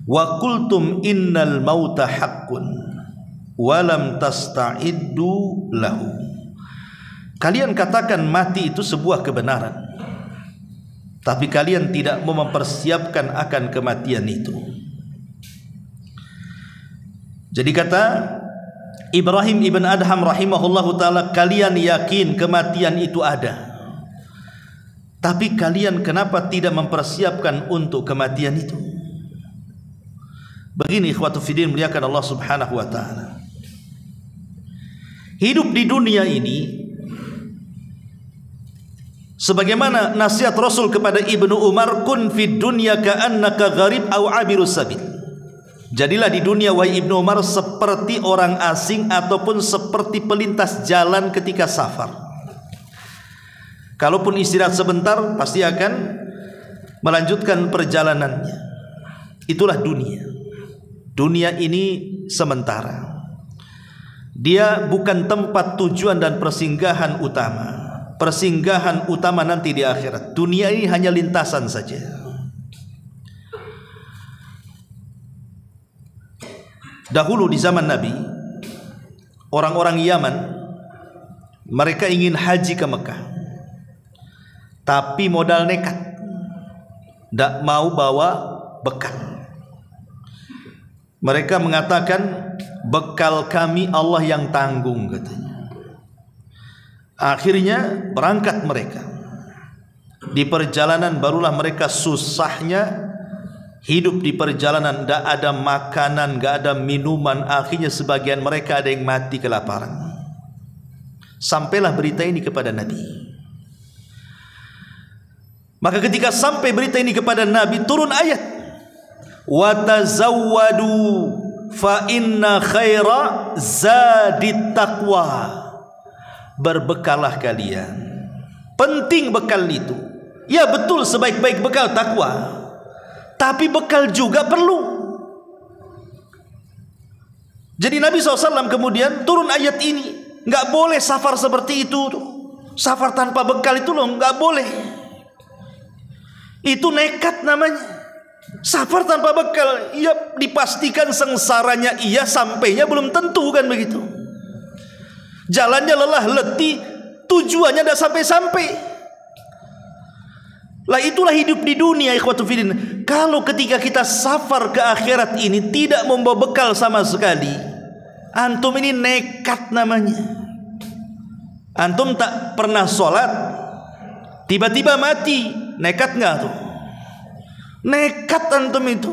wa qultum innal mauta haqqun walam tasta'iddu lahu. Kalian katakan mati itu sebuah kebenaran, tapi kalian tidak mau mempersiapkan akan kematian itu. Jadi kata Ibrahim ibn Adham rahimahullahu ta'ala, kalian yakin kematian itu ada, tapi kalian kenapa tidak mempersiapkan untuk kematian itu? Begini ikhwatu fiddin, muliakan Allah subhanahu wa ta'ala. Hidup di dunia ini, sebagaimana nasihat Rasul kepada Ibnu Umar, kun fid dunya ka'annaka gharib au abirus sabil. Jadilah di dunia wahai Ibnu Umar seperti orang asing ataupun seperti pelintas jalan ketika safar. Kalaupun istirahat sebentar, pasti akan melanjutkan perjalanannya. Itulah dunia. Dunia ini sementara. Dia bukan tempat tujuan dan persinggahan utama. Persinggahan utama nanti di akhirat. Dunia ini hanya lintasan saja. Dahulu di zaman Nabi, orang-orang Yaman, mereka ingin haji ke Mekah, tapi modal nekat, tidak mau bawa bekal. Mereka mengatakan, bekal kami Allah yang tanggung, katanya. Akhirnya berangkat mereka. Di perjalanan barulah mereka susahnya hidup di perjalanan, tidak ada makanan, tidak ada minuman. Akhirnya sebagian mereka ada yang mati kelaparan. Sampailah berita ini kepada Nabi. Maka ketika sampai berita ini kepada Nabi, turun ayat, wa tazawwadu fa inna khaira zadit taqwa. Berbekalah kalian. Penting bekal itu. Ya betul, sebaik-baik bekal takwa. Tapi bekal juga perlu. Jadi Nabi SAW kemudian turun ayat ini. Nggak boleh safar seperti itu. Safar tanpa bekal itu loh, nggak boleh. Itu nekat namanya. Safar tanpa bekal, ia dipastikan sengsaranya ia, sampainya belum tentu kan begitu. Jalannya lelah letih, tujuannya tidak sampai-sampai. Lah itulah hidup di dunia ikhwatu fiddin. Kalau ketika kita safar ke akhirat ini tidak membawa bekal sama sekali, antum ini nekat namanya. Antum tak pernah sholat, tiba-tiba mati, nekat nggak tuh? Nekat antum itu.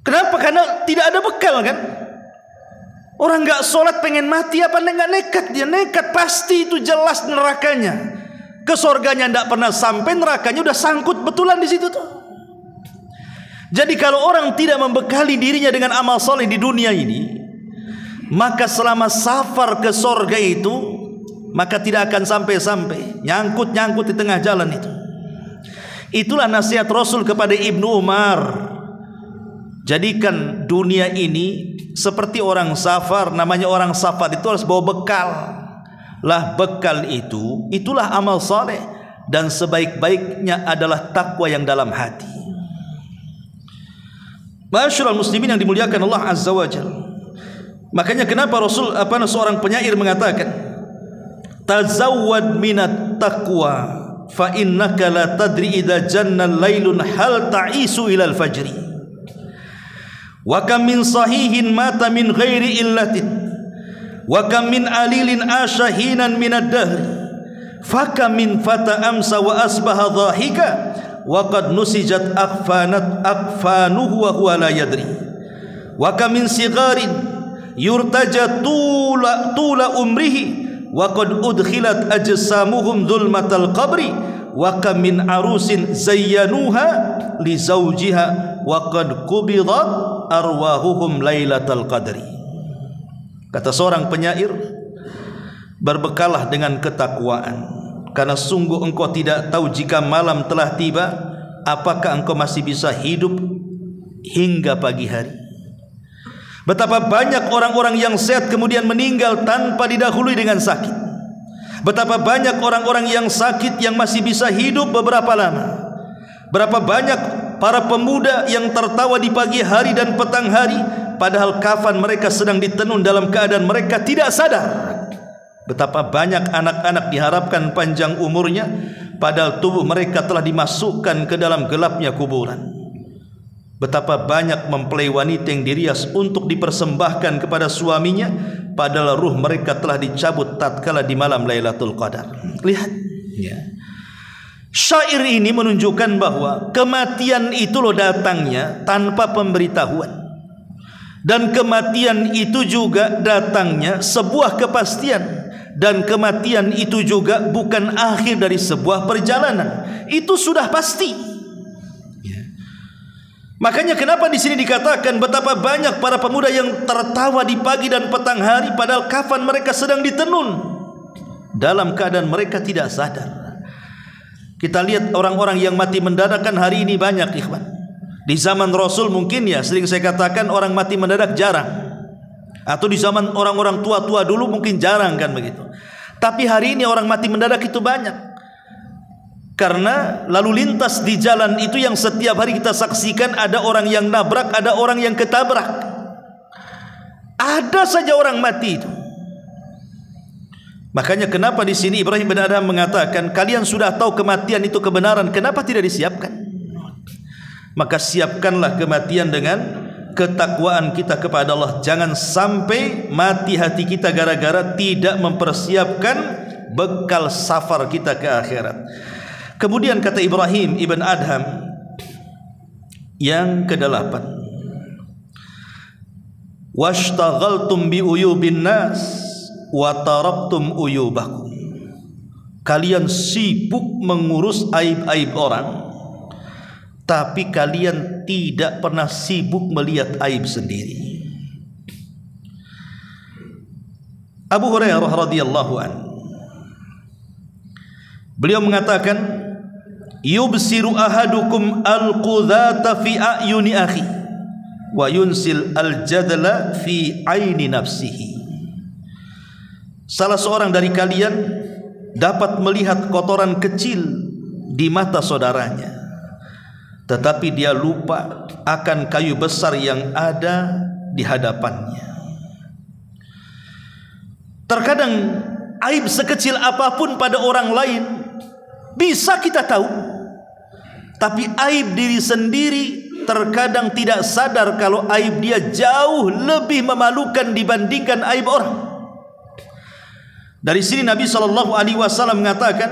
Kenapa? Karena tidak ada bekal kan. Orang nggak sholat pengen mati apa nggak nekat? Dia nekat, pasti itu jelas nerakanya. Ke surganya tidak pernah sampai, nerakanya udah sangkut betulan di situ tuh. Jadi kalau orang tidak membekali dirinya dengan amal soleh di dunia ini, maka selama safar ke surga itu maka tidak akan sampai-sampai, nyangkut-nyangkut di tengah jalan itu. Itulah nasihat Rasul kepada Ibnu Umar. Jadikan dunia ini seperti orang safar. Namanya orang safar itu harus bawa bekal. Lah bekal itu, itulah amal saleh, dan sebaik-baiknya adalah takwa yang dalam hati. Ma'asyiral muslimin yang dimuliakan Allah Azza wa Jalla. Makanya kenapa Rasul seorang penyair mengatakan, tazawwad minat taqwa fa innaka la tadri idza janna lailun hal ta'isu ila al-fajri wa kam min sahihin mata min ghairi illatin wa kam min alilin ashahinan min ad-dahr fa kam min fata amsa wa asbaha dhahika wa qad nusijat akfanuhu wa huwa la yadri wa kam min sigarin yurtaja tula umrihi wa qad udkhilat ajsamuhum dhulmatal qabri wa kam min arusin zayyanuha li zawjiha wa qad qubidat arwahuhum lailatal qadri. Kata seorang penyair, berbekallah dengan ketakwaan, karena sungguh engkau tidak tahu jika malam telah tiba, apakah engkau masih bisa hidup hingga pagi hari. Betapa banyak orang-orang yang sehat kemudian meninggal tanpa didahului dengan sakit. Betapa banyak orang-orang yang sakit yang masih bisa hidup beberapa lama. Berapa banyak para pemuda yang tertawa di pagi hari dan petang hari, padahal kafan mereka sedang ditenun dalam keadaan mereka tidak sadar. Betapa banyak anak-anak diharapkan panjang umurnya, padahal tubuh mereka telah dimasukkan ke dalam gelapnya kuburan. Betapa banyak mempelai wanita yang dirias untuk dipersembahkan kepada suaminya, padahal ruh mereka telah dicabut tatkala di malam Lailatul Qadar. Lihat, ya. Syair ini menunjukkan bahwa kematian itu loh datangnya tanpa pemberitahuan, dan kematian itu juga datangnya sebuah kepastian, dan kematian itu juga bukan akhir dari sebuah perjalanan. Itu sudah pasti. Makanya kenapa di sini dikatakan betapa banyak para pemuda yang tertawa di pagi dan petang hari, padahal kafan mereka sedang ditenun dalam keadaan mereka tidak sadar. Kita lihat orang-orang yang mati mendadak kan hari ini banyak, ikhwan. Di zaman Rasul mungkin ya sering saya katakan orang mati mendadak jarang, atau di zaman orang-orang tua-tua dulu mungkin jarang kan begitu. Tapi hari ini orang mati mendadak itu banyak. Karena lalu lintas di jalan itu yang setiap hari kita saksikan, ada orang yang nabrak, ada orang yang ketabrak. Ada saja orang mati itu. Makanya kenapa di sini Ibrahim bin Adham mengatakan, kalian sudah tahu kematian itu kebenaran, kenapa tidak disiapkan? Maka siapkanlah kematian dengan ketakwaan kita kepada Allah. Jangan sampai mati hati kita gara-gara tidak mempersiapkan bekal safar kita ke akhirat. Kemudian kata Ibrahim ibn Adham yang ke-8, washtaghaltum bi uyubin nas wa taraktum uyubakum. Kalian sibuk mengurus aib-aib orang, tapi kalian tidak pernah sibuk melihat aib sendiri. Abu Hurairah radhiyallahu anhu, beliau mengatakan, yubsiru ahadukum al-qudhata fi a'yuni akhi wa yunsil al-jadla fi aini nafsihi. Salah seorang dari kalian dapat melihat kotoran kecil di mata saudaranya, tetapi dia lupa akan kayu besar yang ada di hadapannya. Terkadang aib sekecil apapun pada orang lain bisa kita tahu, tapi aib diri sendiri terkadang tidak sadar kalau aib dia jauh lebih memalukan dibandingkan aib orang. Dari sini Nabi SAW mengatakan,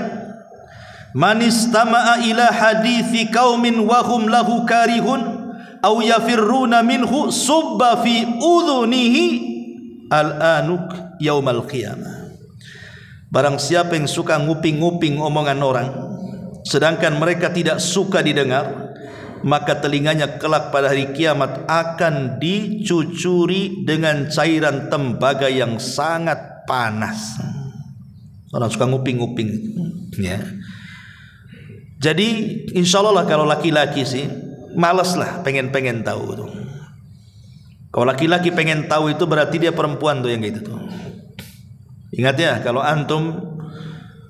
man istama'a ila hadithi qaumin wa hum lahu karihun aw yafirruna minhu subba fi udhunihi al-anuk yaumal qiyamah. Barang siapa yang suka nguping-nguping omongan orang, sedangkan mereka tidak suka didengar, maka telinganya kelak pada hari kiamat akan dicucuri dengan cairan tembaga yang sangat panas. Orang suka nguping-nguping, ya. Jadi insya Allah lah kalau laki-laki sih malas lah pengen tahu tuh. Kalau laki-laki pengen tahu itu berarti dia perempuan tuh yang gitu tuh. Ingat ya, kalau antum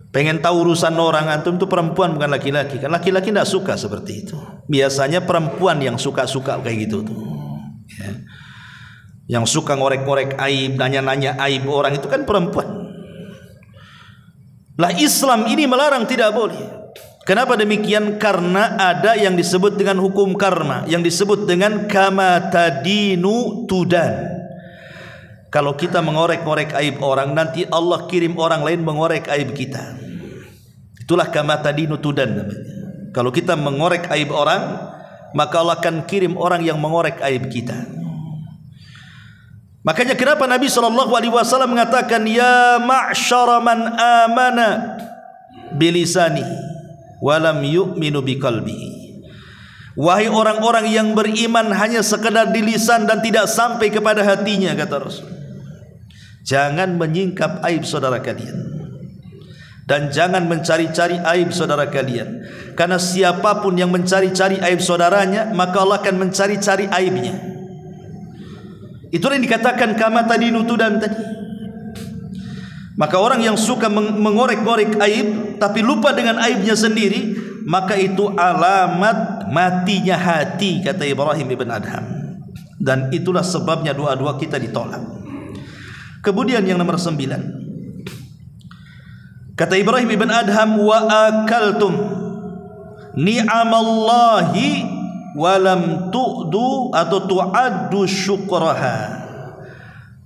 pengen tahu urusan orang, antum itu perempuan bukan laki-laki. Kan laki-laki tidak suka seperti itu. Biasanya perempuan yang suka-suka kayak gitu tuh, ya. Yang suka ngorek-ngorek aib, nanya-nanya aib orang itu kan perempuan. Lah Islam ini melarang, tidak boleh. Kenapa demikian? Karena ada yang disebut dengan hukum karma, yang disebut dengan kama tadinu tudan. Kalau kita mengorek-ngorek aib orang, nanti Allah kirim orang lain mengorek aib kita. Itulah kama tadinu tudan namanya. Kalau kita mengorek aib orang, maka Allah akan kirim orang yang mengorek aib kita. Makanya kenapa Nabi SAW mengatakan, ya ma'syara man amana bilisani walam yu'minu biqalbihi. Wahai orang-orang yang beriman hanya sekedar di lisan dan tidak sampai kepada hatinya, kata Rasul. Jangan menyingkap aib saudara kalian, dan jangan mencari-cari aib saudara kalian. Karena siapapun yang mencari-cari aib saudaranya, maka Allah akan mencari-cari aibnya. Itulah yang dikatakan kama tadinu tudan tadi. Maka orang yang suka mengorek-ngorek aib tapi lupa dengan aibnya sendiri, maka itu alamat matinya hati, kata Ibrahim ibn Adham. Dan itulah sebabnya doa-doa kita ditolak. Kemudian yang nomor 9, kata Ibrahim ibn Adham, wa akaltum ni'amallahi walam tu'du atau tu'addu syukraha.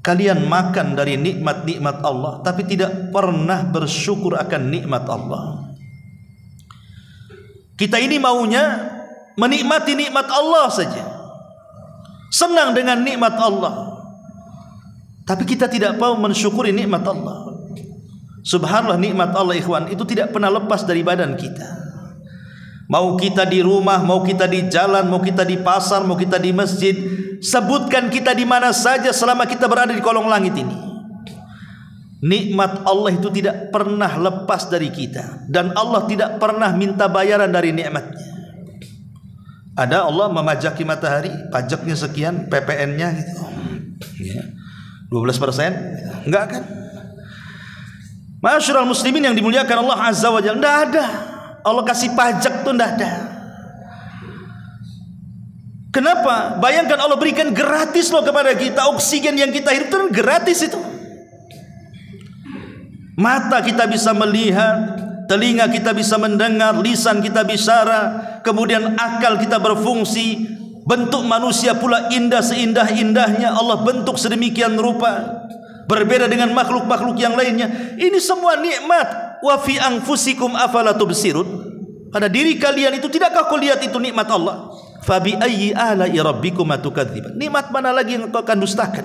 Kalian makan dari nikmat-nikmat Allah tapi tidak pernah bersyukur akan nikmat Allah. Kita ini maunya menikmati nikmat Allah saja, senang dengan nikmat Allah, tapi kita tidak mau mensyukuri nikmat Allah. Subhanallah, nikmat Allah ikhwan itu tidak pernah lepas dari badan kita. Mau kita di rumah, mau kita di jalan, mau kita di pasar, mau kita di masjid, sebutkan kita di mana saja selama kita berada di kolong langit ini, nikmat Allah itu tidak pernah lepas dari kita, dan Allah tidak pernah minta bayaran dari nikmatnya. Ada Allah memajaki matahari, pajaknya sekian, PPN-nya gitu, ya, 12%, enggak kan? Masyarul muslimin yang dimuliakan Allah Azza wa Jalla, enggak ada. Allah kasih pajak tuh enggak ada. Kenapa? Bayangkan Allah berikan gratis loh kepada kita. Oksigen yang kita hirup itu gratis itu. Mata kita bisa melihat, telinga kita bisa mendengar, lisan kita bicara, kemudian akal kita berfungsi. Bentuk manusia pula indah seindah-indahnya. Allah bentuk sedemikian rupa, berbeda dengan makhluk-makhluk yang lainnya. Ini semua nikmat. Wa fi anfusikum afala tubsirun. Pada diri kalian itu tidakkah kau lihat itu nikmat Allah? Fa bi ayyi ala'i rabbikum atukadziban. Nikmat mana lagi yang kau akan dustakan?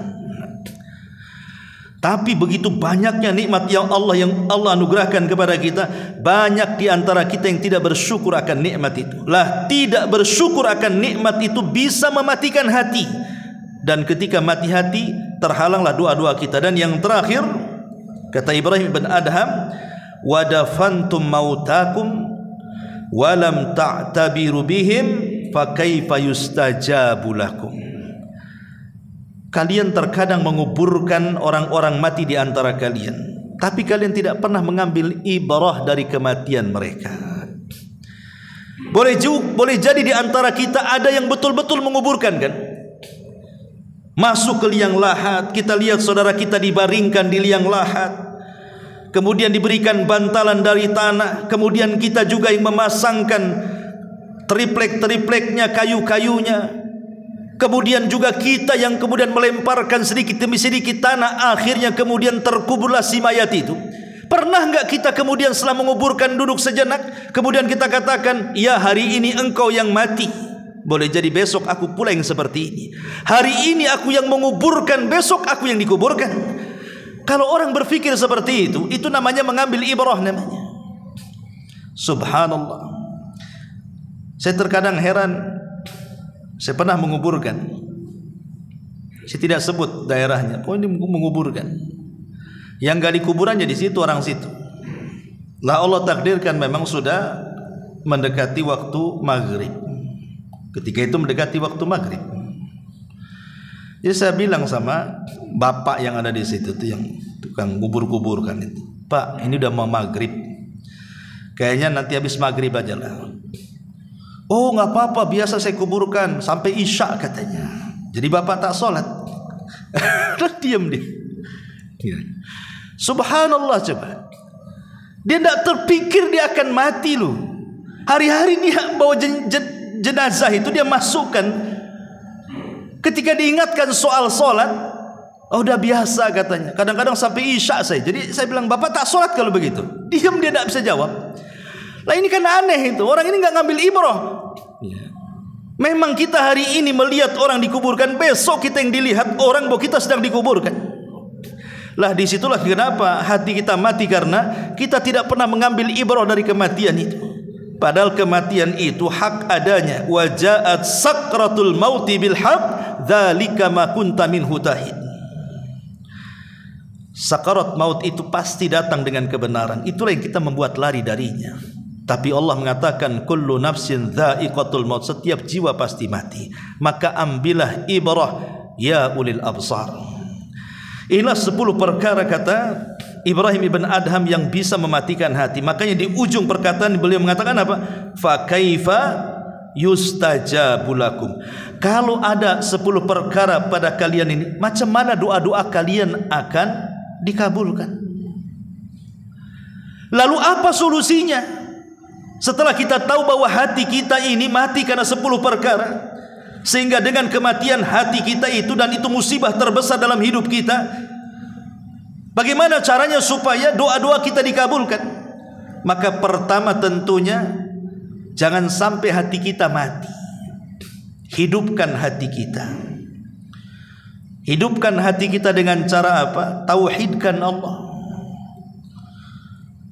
Tapi begitu banyaknya nikmat yang Allah anugerahkan kepada kita, banyak di antara kita yang tidak bersyukur akan nikmat itu. Lah, tidak bersyukur akan nikmat itu bisa mematikan hati. Dan ketika mati hati, terhalanglah doa-doa kita. Dan yang terakhir, kata Ibrahim bin Adham, wadafantum mautakum walam ta'tabiru bihim fakaifa yustajabu lakum. Kalian terkadang menguburkan orang-orang mati di antara kalian, tapi kalian tidak pernah mengambil ibrah dari kematian mereka. Boleh jadi di antara kita ada yang betul-betul menguburkan, kan? Masuk ke liang lahat, kita lihat saudara kita dibaringkan di liang lahat, kemudian diberikan bantalan dari tanah, kemudian kita juga yang memasangkan triplek-tripleknya, kayu-kayunya, kemudian juga kita yang kemudian melemparkan sedikit demi sedikit tanah, akhirnya kemudian terkuburlah si mayat itu. Pernah enggak kita kemudian setelah menguburkan duduk sejenak, kemudian kita katakan, ya hari ini engkau yang mati, boleh jadi besok aku pula yang seperti ini. Hari ini aku yang menguburkan, besok aku yang dikuburkan. Kalau orang berpikir seperti itu namanya mengambil ibrah namanya. Subhanallah. Saya terkadang heran. Saya pernah menguburkan. Saya tidak sebut daerahnya. Oh, ini menguburkan. Yang gali kuburannya di situ, orang situ. Lah Allah takdirkan memang sudah mendekati waktu maghrib. Ketika itu mendekati waktu maghrib. Jadi saya bilang sama bapak yang ada di situ tuh, yang tukang kubur-kuburkan itu, Pak, ini udah mau maghrib, kayaknya nanti habis maghrib aja lah. Oh nggak apa-apa, biasa saya kuburkan sampai isya katanya. Jadi bapak tak sholat. Diam dia. Subhanallah, coba. Dia tidak terpikir dia akan mati loh. Hari-hari dia bawa jenazah itu dia masukkan. Ketika diingatkan soal sholat, oh udah biasa katanya. Kadang-kadang sampai isya saya. Jadi saya bilang, bapak tak sholat kalau begitu? Diam, dia tidak bisa jawab. Lah ini kan aneh itu. Orang ini nggak ngambil ibrah. Memang kita hari ini melihat orang dikuburkan, besok kita yang dilihat orang bahwa kita sedang dikuburkan. Lah disitulah kenapa hati kita mati, karena kita tidak pernah mengambil ibrah dari kematian itu. Padahal kematian itu hak adanya. Wa ja'at sakratul mauti bil haq dzalika ma kunta minhu tahid. Sakarat maut itu pasti datang dengan kebenaran. Itulah yang kita membuat lari darinya. Tapi Allah mengatakan kullu nafsin dha'iqatul maut, setiap jiwa pasti mati. Maka ambillah ibrah ya ulil absar. Inilah 10 perkara kata Ibrahim ibn Adham yang bisa mematikan hati. Makanya di ujung perkataan beliau mengatakan apa? Fa kaifa yustajabu lakum. Kalau ada 10 perkara pada kalian ini, macam mana doa-doa kalian akan dikabulkan? Lalu apa solusinya? Setelah kita tahu bahwa hati kita ini mati karena 10 perkara, sehingga dengan kematian hati kita itu, dan itu musibah terbesar dalam hidup kita, bagaimana caranya supaya doa-doa kita dikabulkan? Maka pertama tentunya jangan sampai hati kita mati. Hidupkan hati kita. Hidupkan hati kita dengan cara apa? Tauhidkan Allah.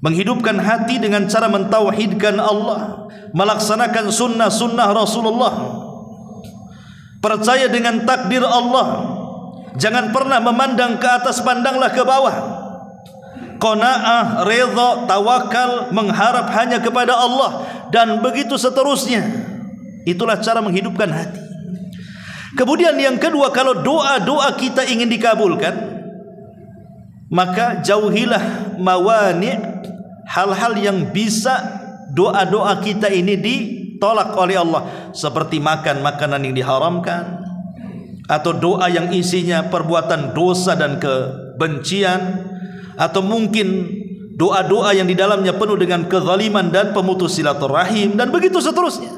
Menghidupkan hati dengan cara mentauhidkan Allah, melaksanakan sunnah-sunnah Rasulullah, percaya dengan takdir Allah. Jangan pernah memandang ke atas, pandanglah ke bawah. Qanaah, redha, tawakal, mengharap hanya kepada Allah, dan begitu seterusnya. Itulah cara menghidupkan hati. Kemudian yang kedua, kalau doa-doa kita ingin dikabulkan, maka jauhilah mawani', hal-hal yang bisa doa-doa kita ini ditolak oleh Allah, seperti makan makanan yang diharamkan, atau doa yang isinya perbuatan dosa dan kebencian, atau mungkin doa-doa yang di dalamnya penuh dengan kezaliman dan pemutus silaturahim, dan begitu seterusnya.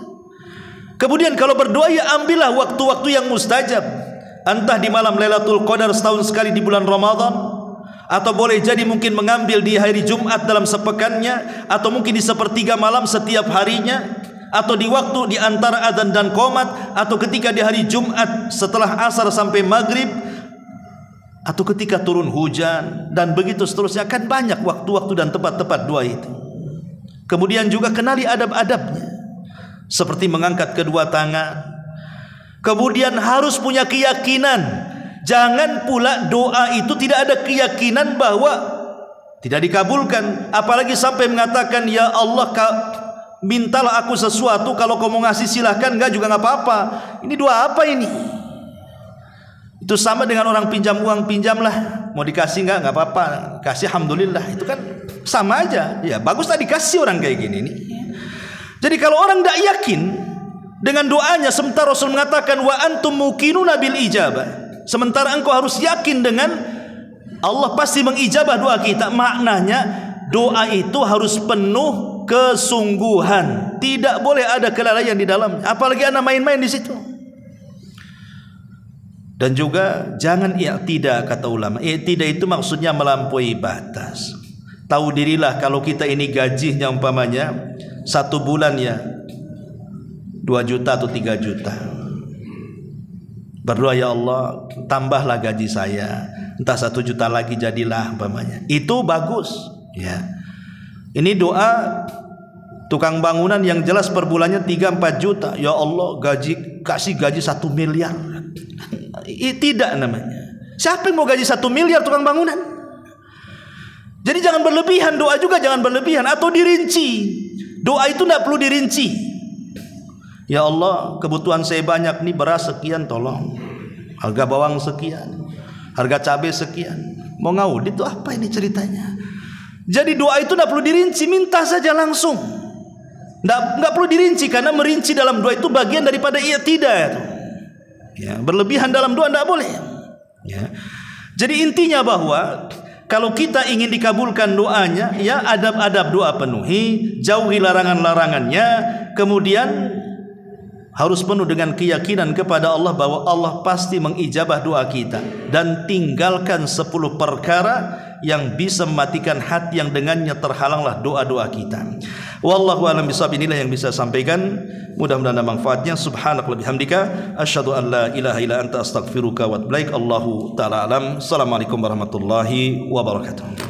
Kemudian kalau berdoa, ya ambillah waktu-waktu yang mustajab, entah di malam Lailatul Qadar setahun sekali di bulan Ramadan, atau boleh jadi mungkin mengambil di hari Jumat dalam sepekannya, atau mungkin di sepertiga malam setiap harinya, atau di waktu di antara adzan dan qomat, atau ketika di hari Jumat setelah asar sampai maghrib, atau ketika turun hujan, dan begitu seterusnya. Akan banyak waktu-waktu dan tempat-tempat doa itu. Kemudian juga kenali adab-adabnya, seperti mengangkat kedua tangan. Kemudian harus punya keyakinan. Jangan pula doa itu tidak ada keyakinan bahwa tidak dikabulkan, apalagi sampai mengatakan, ya Allah, mintalah aku sesuatu, kalau kau mau ngasih silahkan, enggak juga enggak apa-apa. Ini doa apa ini? Itu sama dengan orang pinjam uang, pinjamlah, mau dikasih enggak apa-apa, kasih alhamdulillah. Itu kan sama aja. Ya bagus tadi dikasih orang kayak gini nih. Jadi kalau orang tidak yakin dengan doanya, sementara Rasul mengatakan wa antum muqinuna bil ijabah, sementara engkau harus yakin dengan Allah pasti mengijabah doa kita, maknanya doa itu harus penuh kesungguhan, tidak boleh ada kelalaian di dalamnya, apalagi ada main-main di situ. Dan juga jangan i'tidah, kata ulama. I'tidah itu maksudnya melampaui batas. Tahu dirilah kalau kita ini gajinya umpamanya 1 bulan ya 2 juta atau 3 juta. Berdoa, ya Allah tambahlah gaji saya, entah 1 juta lagi jadilah umpamanya. Itu bagus ya. Ini doa tukang bangunan yang jelas per bulannya 3-4 juta. Ya Allah kasih gaji 1 miliar. Tidak namanya. Siapa yang mau gaji 1 miliar tukang bangunan? Jadi jangan berlebihan, doa juga jangan berlebihan atau dirinci. Doa itu tidak perlu dirinci. Ya Allah, kebutuhan saya banyak nih, beras sekian tolong, harga bawang sekian, harga cabai sekian. Mau ngaudit itu apa ini ceritanya? Jadi doa itu tidak perlu dirinci, minta saja langsung. Tidak perlu dirinci, karena merinci dalam doa itu bagian daripada i'tidah. Ya, berlebihan dalam doa tidak boleh. Ya. Jadi intinya bahwa kalau kita ingin dikabulkan doanya, ya adab-adab doa penuhi, jauhi larangan-larangannya, kemudian harus penuh dengan keyakinan kepada Allah bahwa Allah pasti mengijabah doa kita, dan tinggalkan 10 perkara yang bisa mematikan hati yang dengannya terhalanglah doa-doa kita. Wallahu a'lam bishawab. Inilah yang bisa sampaikan, mudah-mudahan ada manfaatnya. Subhanaka wa bihamdika asyhadu an la ilaha illa anta astaghfiruka wa atubu ilaik. Allahu taala alam. Assalamualaikum warahmatullahi wabarakatuh.